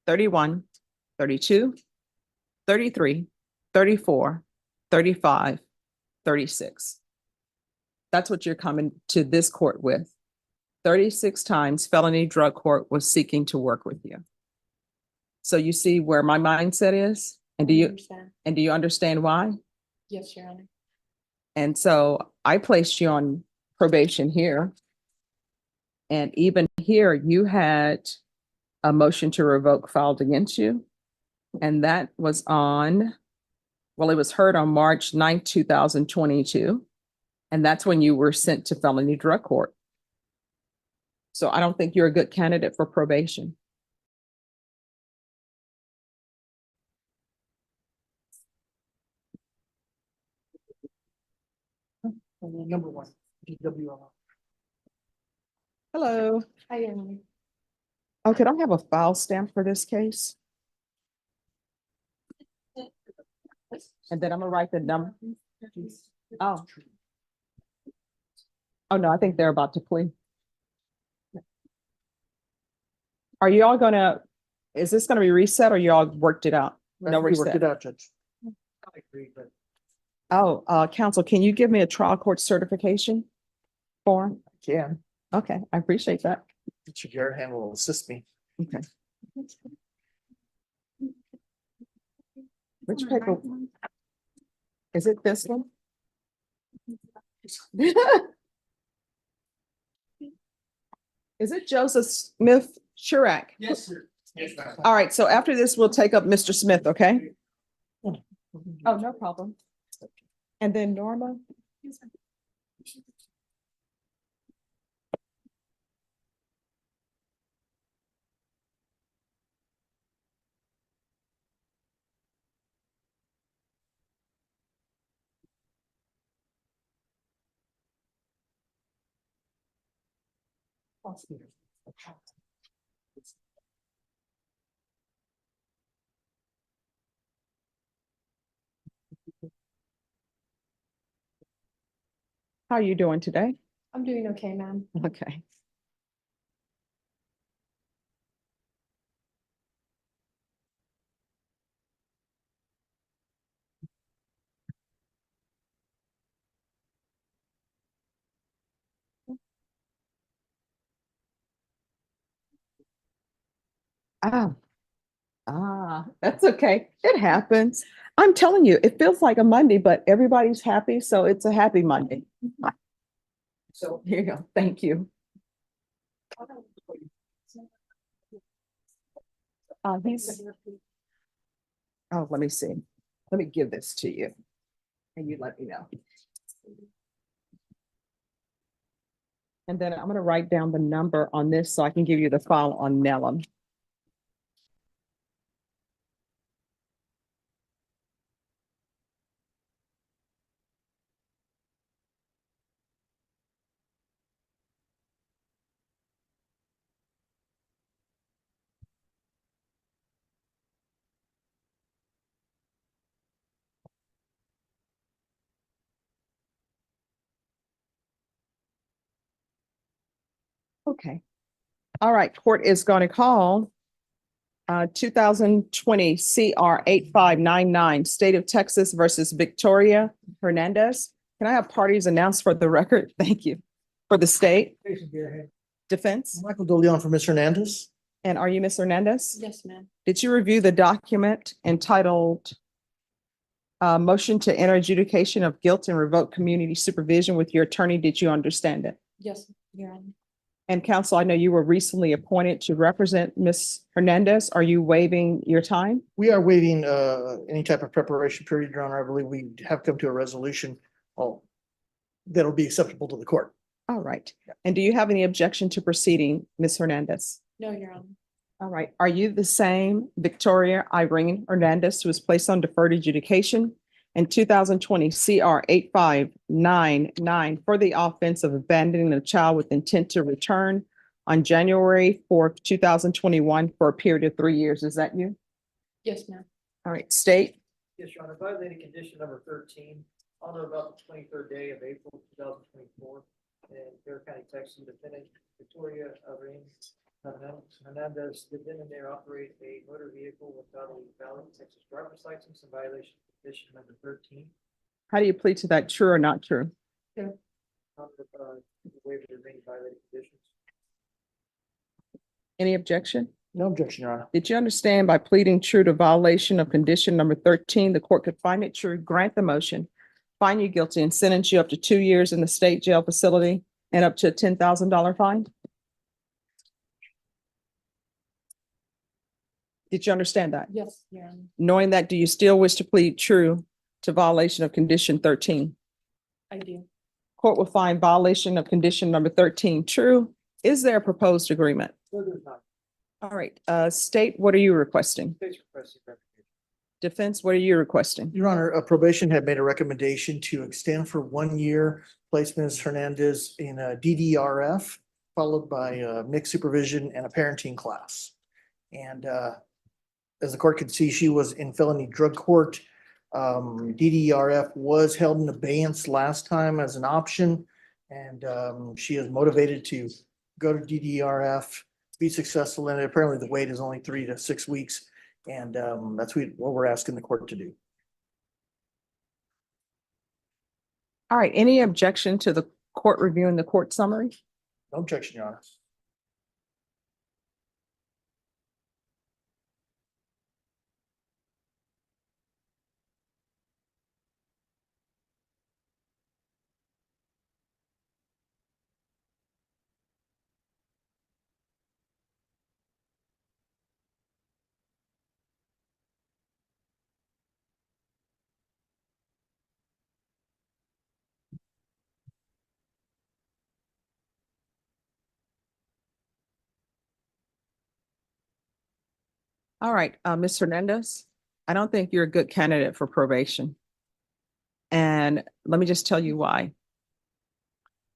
31, 32, 33, 34, 35, 36. That's what you're coming to this court with. 36 times felony drug court was seeking to work with you. So you see where my mindset is? And do you understand why? Yes, Your Honor. And so I placed you on probation here. And even here, you had a motion to revoke filed against you. And that was on, well, it was heard on March 9th, 2022. And that's when you were sent to felony drug court. So I don't think you're a good candidate for probation. Number one, DWR. Hello. Hi, Your Honor. Oh, could I have a file stamp for this case? And then I'm gonna write the number. Oh. Oh, no, I think they're about to plea. Are you all gonna, is this gonna be reset or you all worked it out? No We worked reset. it out, Judge. I agree, but Oh, counsel, can you give me a trial court certification form? I can. Okay, I appreciate that. Mr. Garrahan will assist me. Okay. Which paper? Is it this one? Is it Joseph Smith Chirac? Yes, sir. Yes, ma'am. All right, so after this, we'll take up Mr. Smith, okay? Oh, no problem. And then Norma? How are you doing today? I'm doing okay, ma'am. Okay. That's okay. It happens. I'm telling you, it feels like a Monday, but everybody's happy, so it's a happy Monday. So here you go. Thank you. He's, oh, let me see. Let me give this to you. And you let me know. And then I'm going to write down the number on this so I can give you the file on Nellum. Okay. All right, court is going to call 2020 CR 8599, State of Texas versus Victoria Hernandez. Can I have parties announced for the record? Thank you. For the state defense. Michael DeLeon for Ms. Hernandez. And are you Ms. Hernandez? Yes, ma'am. Did you review the document entitled Motion to Enter Adjudication of Guilt and Revoke Community Supervision with your attorney? Did you understand it? Yes, Your Honor. And counsel, I know you were recently appointed to represent Ms. Hernandez. Are you waiving your time? We are waiving any type of preparation period, Your Honor. I believe we have come to a resolution that'll be acceptable to the court. All right. And do you have any objection to proceeding, Ms. Hernandez? No, Your Honor. All right. Are you the same Victoria Irene Hernandez who was placed on deferred adjudication in 2020 CR 8599 for the offense of abandoning a child with intent to return on January 4th, 2021 for a period of 3 years? Is that you? Yes, ma'am. All right. State. Yes, Your Honor, violating condition number 13, on or about the 23rd day of April 2024, in Bear County, Texas, defendant Victoria Irene Hernandez did then and there operate a motor vehicle without a valid Texas driver's license in violation of condition number 13. How do you plead to that, true or not true? Under, waiver of any violated conditions. Any objection? No objection, Your Honor. Did you understand by pleading true to violation of condition number 13, the court could find it true, grant the motion, find you guilty, and sentence you up to 2 years in the state jail facility and up to a $10,000 fine? Did you understand that? Yes, Your Honor. Knowing that, do you still wish to plead true to violation of condition 13? I do. Court will find violation of condition number 13 true. Is there a proposed agreement? So there's not. All right, state, what are you requesting? State's requesting revocation. Defense, what are you requesting? Your Honor, probation had made a recommendation to extend for 1 year placement Ms. Hernandez in a DDRF, followed by mixed supervision and a parenting class. And as the court could see, she was in felony drug court. DDRF was held in abeyance last time as an option. And she is motivated to go to DDRF, be successful in it. Apparently the wait is only 3 to 6 weeks. And that's what we're asking the court to do. All right, any objection to the court reviewing the court summary? No objection, Your Honor. All right, Ms. Hernandez, I don't think you're a good candidate for probation. And let me just tell you why.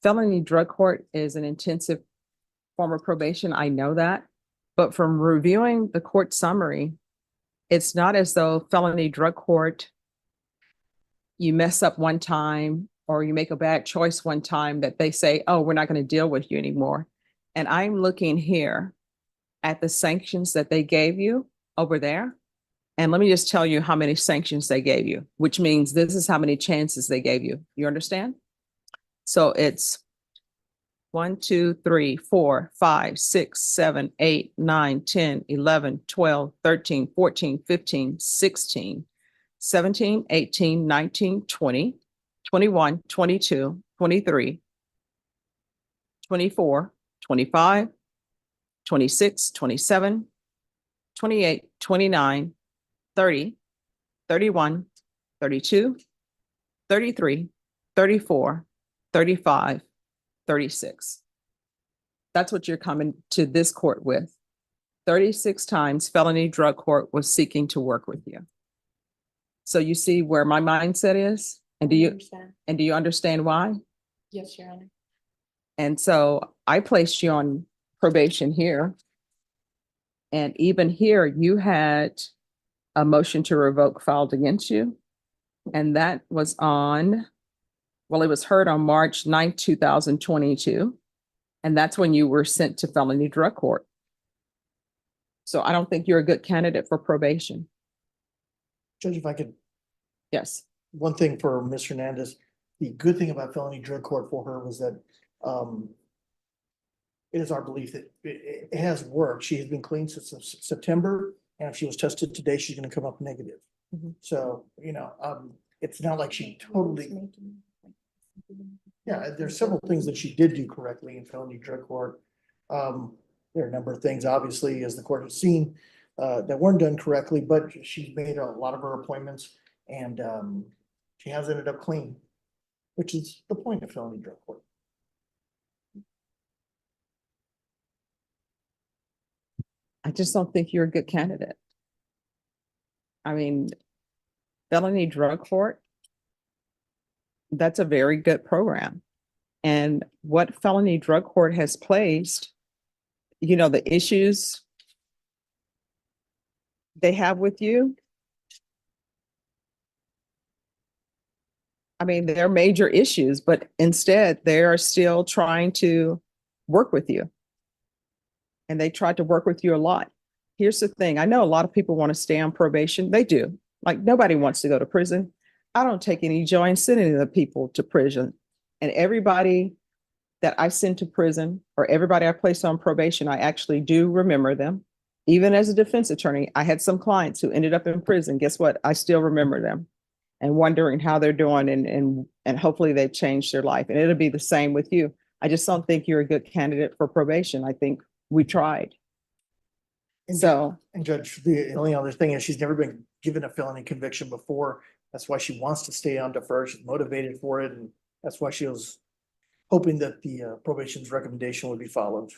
Felony drug court is an intensive form of probation. I know that. But from reviewing the court summary, it's not as though felony drug court, you mess up one time or you make a bad choice one time that they say, oh, we're not going to deal with you anymore. And I'm looking here at the sanctions that they gave you over there. And let me just tell you how many sanctions they gave you, which means this is how many chances they gave you. You understand? So it's 1, 2, 3, 4, 5, 6, 7, 8, 9, 10, 11, 12, 13, 14, 15, 16, 17, 18, 19, 20, 21, 22, 23, 24, 25, 26, 27, 28, 29, 30, 31, 32, 33, 34, 35, 36. That's what you're coming to this court with. 36 times felony drug court was seeking to work with you. So you see where my mindset is? And do you understand why? Yes, Your Honor. And so I placed you on probation here. And even here, you had a motion to revoke filed against you. And that was on, well, it was heard on March 9th, 2022. And that's when you were sent to felony drug court. So I don't think you're a good candidate for probation. Judge, if I could, Yes. one thing for Ms. Hernandez, the good thing about felony drug court for her was that it is our belief that it has worked. She has been clean since September, and if she was tested today, she's gonna come up negative. Mhm. So, it's not like she totally, yeah, there's several things that she did do correctly in felony drug court. There are a number of things, obviously, as the court has seen, that weren't done correctly, but she's made a lot of her appointments and she has ended up clean, which is the point of felony drug court. I just don't think you're a good candidate. I mean, felony drug court, that's a very good program. And what felony drug court has placed, the issues they have with you. I mean, they're major issues, but instead they are still trying to work with you. and they tried to work with you a lot. Here's the thing. I know a lot of people want to stay on probation. They do. Like nobody wants to go to prison. I don't take any joy in sending the people to prison. And everybody that I send to prison or everybody I place on probation, I actually do remember them. Even as a defense attorney, I had some clients who ended up in prison. Guess what? I still remember them and wondering how they're doing and hopefully they've changed their life. And it'll be the same with you. I just don't think you're a good candidate for probation. I think we tried. And So, And Judge, the only other thing is she's never been given a felony conviction before. That's why she wants to stay on defer. She's motivated for it, and that's why she was hoping that the probation's recommendation would be followed.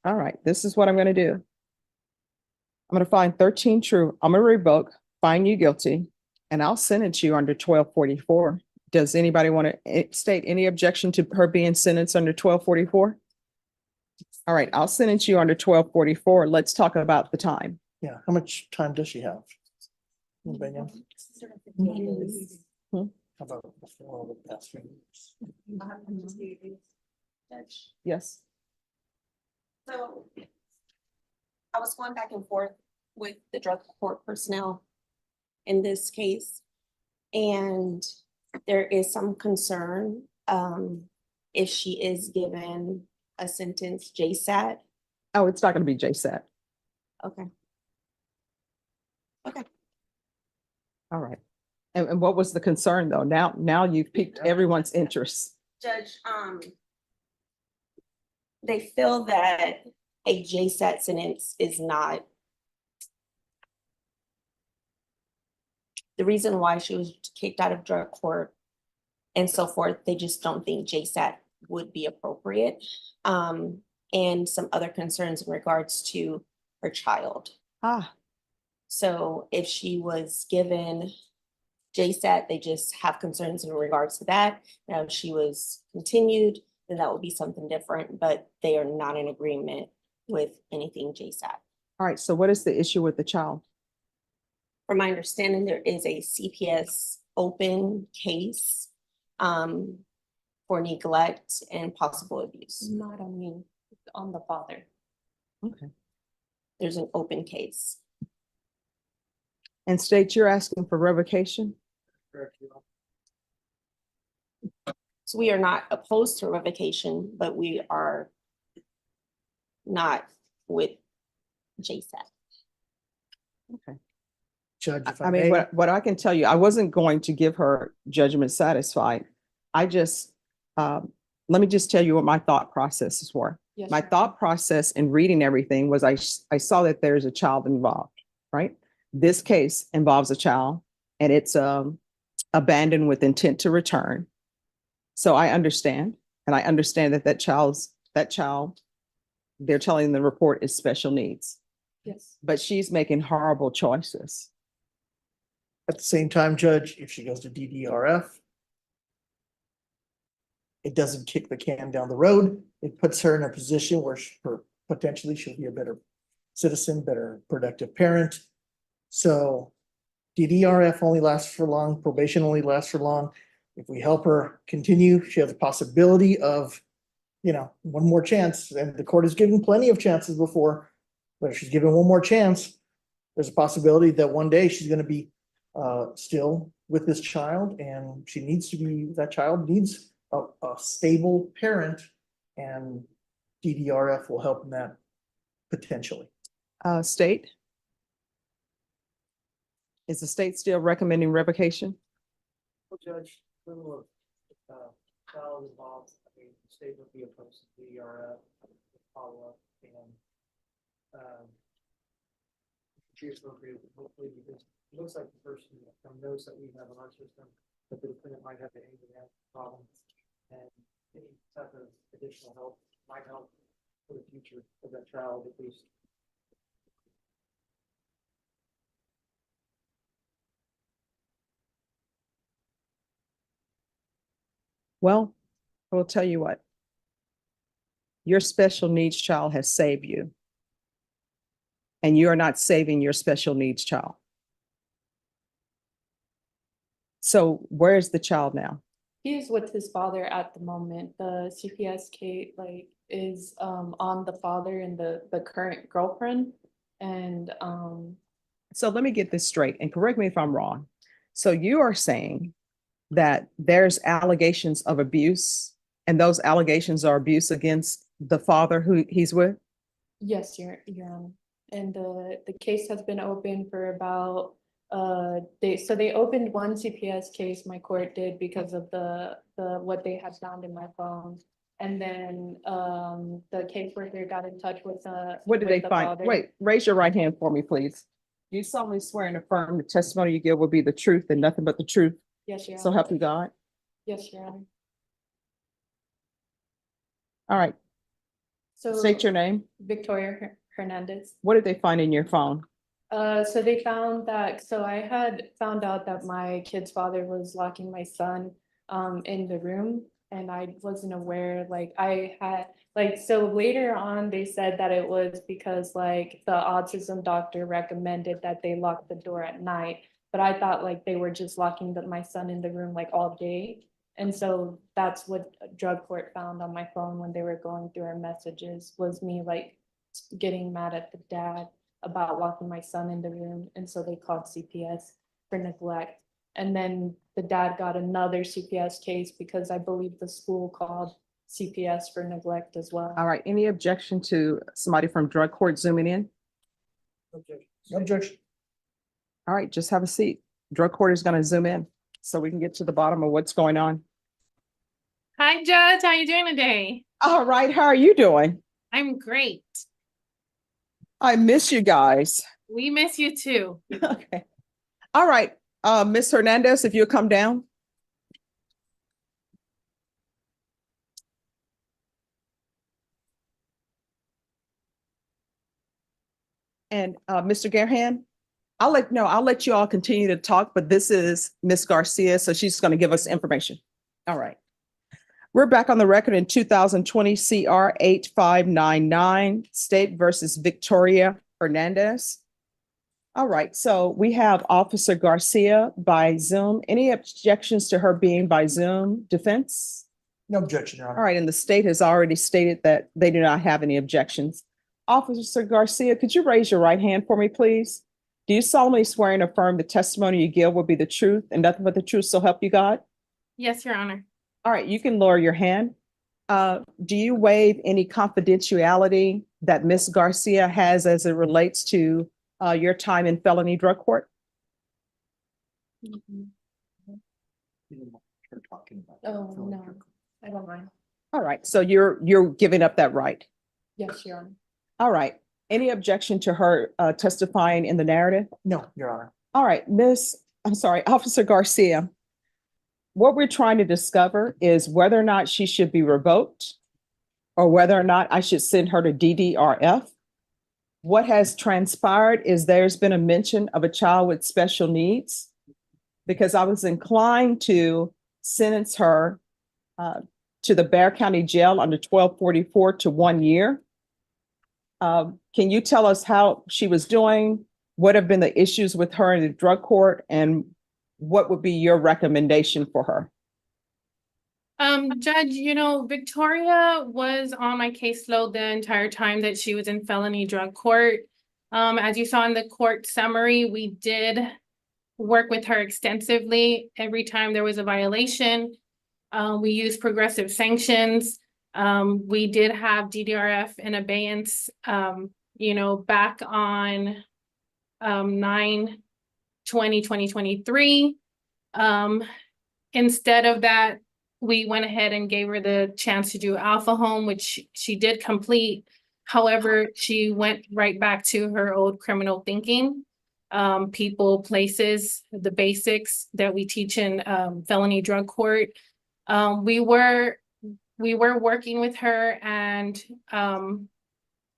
all right, this is what I'm going to do. I'm going to find 13 true. I'm going to revoke, find you guilty, and I'll sentence you under 1244. Does anybody want to state any objection to her being sentenced under 1244? All right, I'll sentence you under 1244. Let's talk about the time. Yeah, how much time does she have? Anybody know? How about before all the past 3 weeks? Yes. So I was going back and forth with the drug court personnel in this case. And there is some concern if she is given a sentence JSAT. Oh, it's not going to be JSAT. Okay. All right. And what was the concern though? Now you've piqued everyone's interest. Judge, they feel that a JSAT sentence is not the reason why she was kicked out of drug court and so forth. They just don't think JSAT would be appropriate. And some other concerns in regards to her child. Ah, So if she was given JSAT, they just have concerns in regards to that. Now, if she was continued, then that would be something different, but they are not in agreement with anything JSAT. all right. So what is the issue with the child? From my understanding, there is a CPS open case for neglect and possible abuse. Not on me, on the father. Okay. There's an open case. And state you're asking for revocation? Correct, Your Honor. So we are not opposed to revocation, but we are not with JSAT. Okay. Judge, if I I mean, may, what I can tell you, I wasn't going to give her judgment satisfied. I just, let me just tell you what my thought processes were. Yes, My Your Honor. thought process in reading everything was I saw that there's a child involved, right? This case involves a child and it's abandoned with intent to return. So I understand, and I understand that that child, they're telling the report is special needs, Yes. but she's making horrible choices. at the same time, Judge, if she goes to DDRF, it doesn't kick the can down the road. It puts her in a position where potentially she'll be a better citizen, better productive parent. So DDRF only lasts for long, probation only lasts for long. If we help her continue, she has a possibility of, one more chance. And the court has given plenty of chances before, but if she's given one more chance, there's a possibility that one day she's going to be still with this child, and that child needs a stable parent, and DDRF will help in that potentially. State? Is the state still recommending revocation? Well, Judge, little child involved, I mean, the state would be opposed to the follow-up and she appropriate, hopefully, because it looks like the person from those that we have in our system, that the defendant might have an anger problem, and any type of additional help might help for the future of that child at least. Well, I will tell you what. Your special needs child has saved you. And you are not saving your special needs child. So where is the child now? He is with his father at the moment. The CPS case is on the father and the current girlfriend. And So let me get this straight and correct me if I'm wrong. So you are saying that there's allegations of abuse and those allegations are abuse against the father who he's with? yes, Your Honor. And the case has been open for about they opened one CPS case, my court did, because of the what they had found in my phone. And then the caseworker got in touch with What did with they the find? father. Wait, raise your right hand for me, please. Do you solemnly swear and affirm the testimony you give will be the truth and nothing but the truth? Yes, Your So Honor. help you God. Yes, Your Honor. All right, So state your name. Victoria Hernandez. What did they find in your phone? So they found that, so I had found out that my kid's father was locking my son in the room, and I wasn't aware, so later on, they said that it was because like the autism doctor recommended that they lock the door at night. But I thought like they were just locking my son in the room like all day. And so that's what drug court found on my phone when they were going through our messages, was me like getting mad at the dad about locking my son in the room, and so they called CPS for neglect. And then the dad got another CPS case because I believe the school called CPS for neglect as well. All right, any objection to somebody from drug court zooming in? No objection. All right, just have a seat. Drug court is going to zoom in so we can get to the bottom of what's going on. Hi, Judge. How you doing today? All right, how are you doing? I'm great. I miss you guys. We miss you too. Okay. All right, Miss Hernandez, if you'll come down. And Mr. Garhan, I'll let you all continue to talk, but this is Miss Garcia, so she's going to give us information. All right. We're back on the record in 2020 CR 8599, State versus Victoria Hernandez. All right, so we have Officer Garcia by Zoom. Any objections to her being by Zoom? Defense? No objection, Your All Honor. right, and the state has already stated that they do not have any objections. Officer Garcia, could you raise your right hand for me, please? Do you solemnly swear and affirm the testimony you give will be the truth and nothing but the truth, so help you God? Yes, Your Honor. All right, you can lower your hand. Do you waive any confidentiality that Ms. Garcia has as it relates to your time in felony drug court? Her talking about Oh, felony no. drug. I don't mind. All right, so you're giving up that right. Yes, Your Honor. All right. Any objection to her testifying in the narrative? No, Your Honor. All right, Officer Garcia. What we're trying to discover is whether or not she should be revoked or whether or not I should send her to DDRF. What has transpired is there's been a mention of a child with special needs because I was inclined to sentence her to the Bexar County Jail under 1244 to 1 year. Can you tell us how she was doing? What have been the issues with her in the drug court, and what would be your recommendation for her? Judge, Victoria was on my caseload the entire time that she was in felony drug court. As you saw in the court summary, we did work with her extensively. Every time there was a violation, we used progressive sanctions. We did have DDRF in abeyance, back on 9/20/2023. Instead of that, we went ahead and gave her the chance to do Alpha Home, which she did complete. However, she went right back to her old criminal thinking. People, places, the basics that we teach in felony drug court. We were working with her, and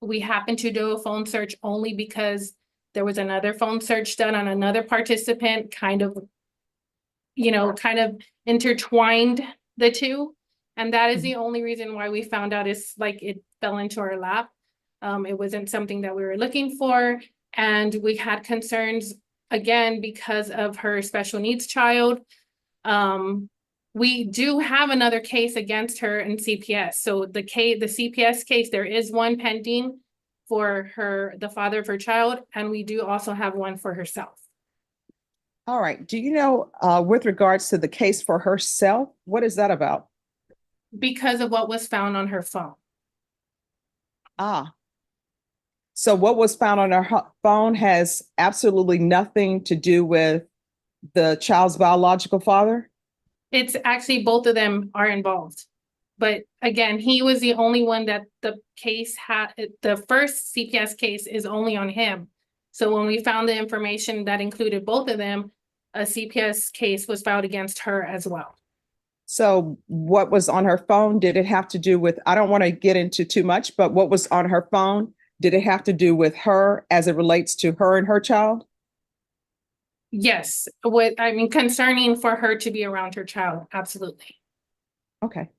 we happened to do a phone search only because there was another phone search done on another participant, kind of intertwined the two. And that is the only reason why we found out, is like it fell into our lap. It wasn't something that we were looking for. And we had concerns again because of her special needs child. We do have another case against her in CPS. So the CPS case, there is one pending for the father of her child, and we do also have one for herself. All right. Do you know, with regards to the case for herself, what is that about? Because of what was found on her phone. Ah. So what was found on her phone has absolutely nothing to do with the child's biological father? It's actually both of them are involved. But again, he was the only one that the case had, the first CPS case is only on him. So when we found the information that included both of them, a CPS case was filed against her as well. So what was on her phone? Did it have to do with, I don't want to get into too much, but what was on her phone? Did it have to do with her as it relates to her and her child? Yes, concerning for her to be around her child, absolutely. Okay.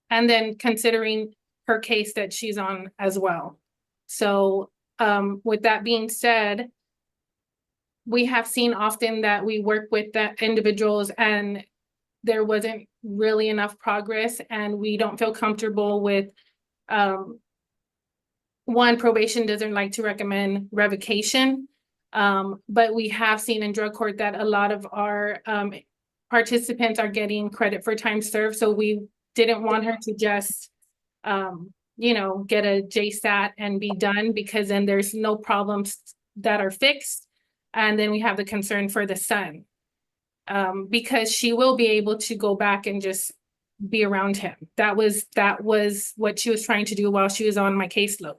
And then considering her case that she's on as well. So with that being said, we have seen often that we work with the individuals and there wasn't really enough progress, and we don't feel comfortable with one, probation doesn't like to recommend revocation. But we have seen in drug court that a lot of our participants are getting credit for time served. So we didn't want her to just get a JSAT and be done, because then there's no problems that are fixed. And then we have the concern for the son, because she will be able to go back and just be around him. That was what she was trying to do while she was on my caseload.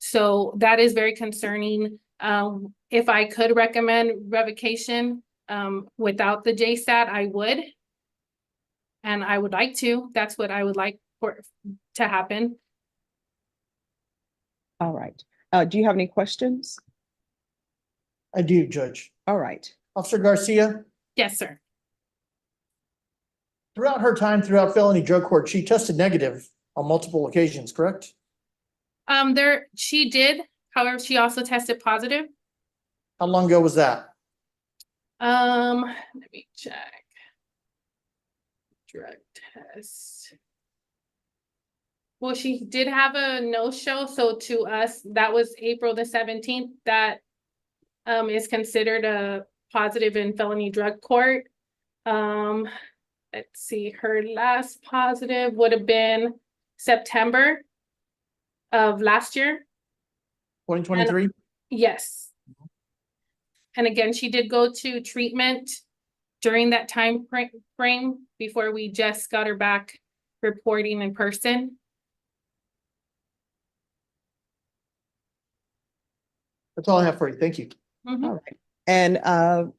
So that is very concerning. If I could recommend revocation without the JSAT, I would. And I would like to. That's what I would like to happen. All right. Do you have any questions? I do, Judge. All right. Officer Garcia, Yes, sir. throughout her time throughout felony drug court, she tested negative on multiple occasions, correct? She did. However, she also tested positive. How long ago was that? Let me check. Drug test. Well, she did have a no-show, so to us, that was April the 17th. That is considered a positive in felony drug court. Let's see, her last positive would have been September of last year. 2023? Yes. And again, she did go to treatment during that time frame before we just got her back reporting in person. That's all I have for you. Thank you. Mhm. All right. And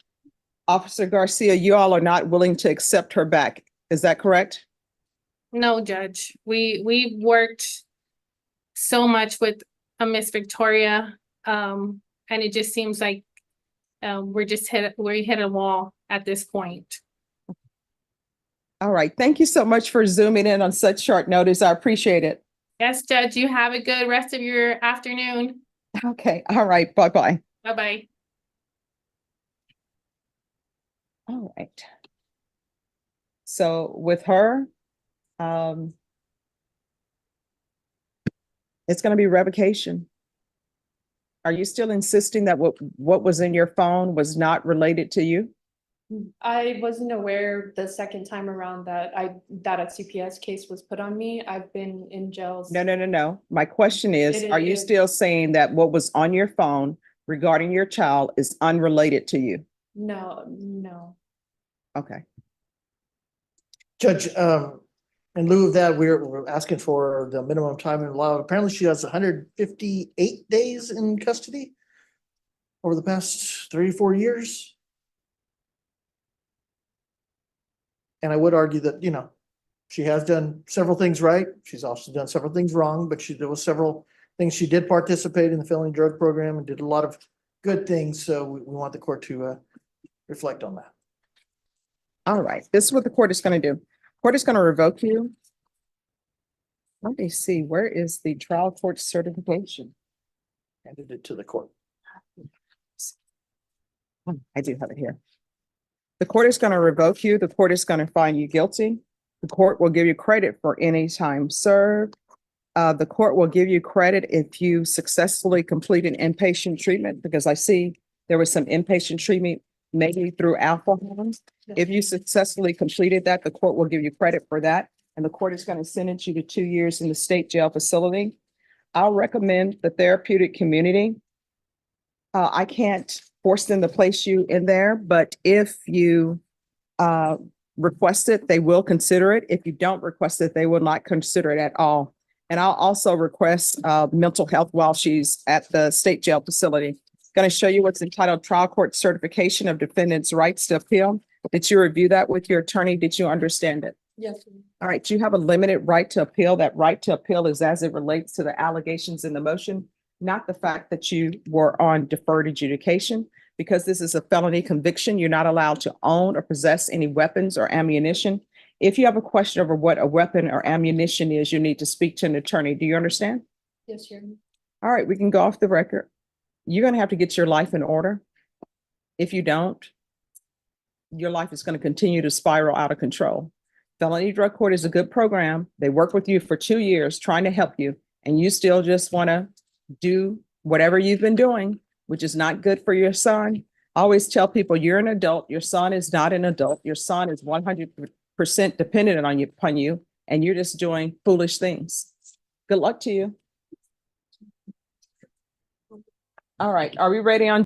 Officer Garcia, you all are not willing to accept her back. Is that correct? No, Judge. We worked so much with Miss Victoria, and it just seems like we hit a wall at this point. All right. Thank you so much for zooming in on such short notice. I appreciate it. Yes, Judge, you have a good rest of your afternoon. Okay. All right. Bye-bye. Bye-bye. All right. So with her, it's going to be revocation. Are you still insisting that what was in your phone was not related to you? I wasn't aware the second time around that a CPS case was put on me. I've been in jail. No. My question is, are you is. still saying that what was on your phone regarding your child is unrelated to you? No. Okay. Judge, in lieu of that, we're asking for the minimum time in law. Apparently she has 158 days in custody over the past 3 or 4 years. And I would argue that, she has done several things right. She's also done several things wrong, but there was several things. She did participate in the felony drug program and did a lot of good things. So we want the court to reflect on that. All right. This is what the court is going to do. Court is going to revoke you. Let me see. Where is the trial court certification? Handed it to the court. I do have it here. The court is going to revoke you. The court is going to find you guilty. The court will give you credit for any time served. The court will give you credit if you successfully completed inpatient treatment, because I see there was some inpatient treatment maybe through Alpha Homes. If you successfully completed that, the court will give you credit for that. And the court is going to sentence you to 2 years in the state jail facility. I'll recommend the therapeutic community. I can't force them to place you in there, but if you request it, they will consider it. If you don't request it, they will not consider it at all. And I'll also request mental health while she's at the state jail facility. Going to show you what's entitled Trial Court Certification of Defendant's Rights to Appeal. Did you review that with your attorney? Did you understand it? Yes. All right, you have a limited right to appeal. That right to appeal is as it relates to the allegations in the motion, not the fact that you were on deferred adjudication. Because this is a felony conviction, you're not allowed to own or possess any weapons or ammunition. If you have a question over what a weapon or ammunition is, you need to speak to an attorney. Do you understand? Yes, Your Honor. All right, we can go off the record. You're going to have to get your life in order. If you don't, your life is going to continue to spiral out of control. Felony Drug Court is a good program. They work with you for 2 years trying to help you, and you still just want to do whatever you've been doing, which is not good for your son. I always tell people you're an adult. Your son is not an adult. Your son is 100% dependent on you, upon you, and you're just doing foolish things. Good luck to you. All right, are we ready on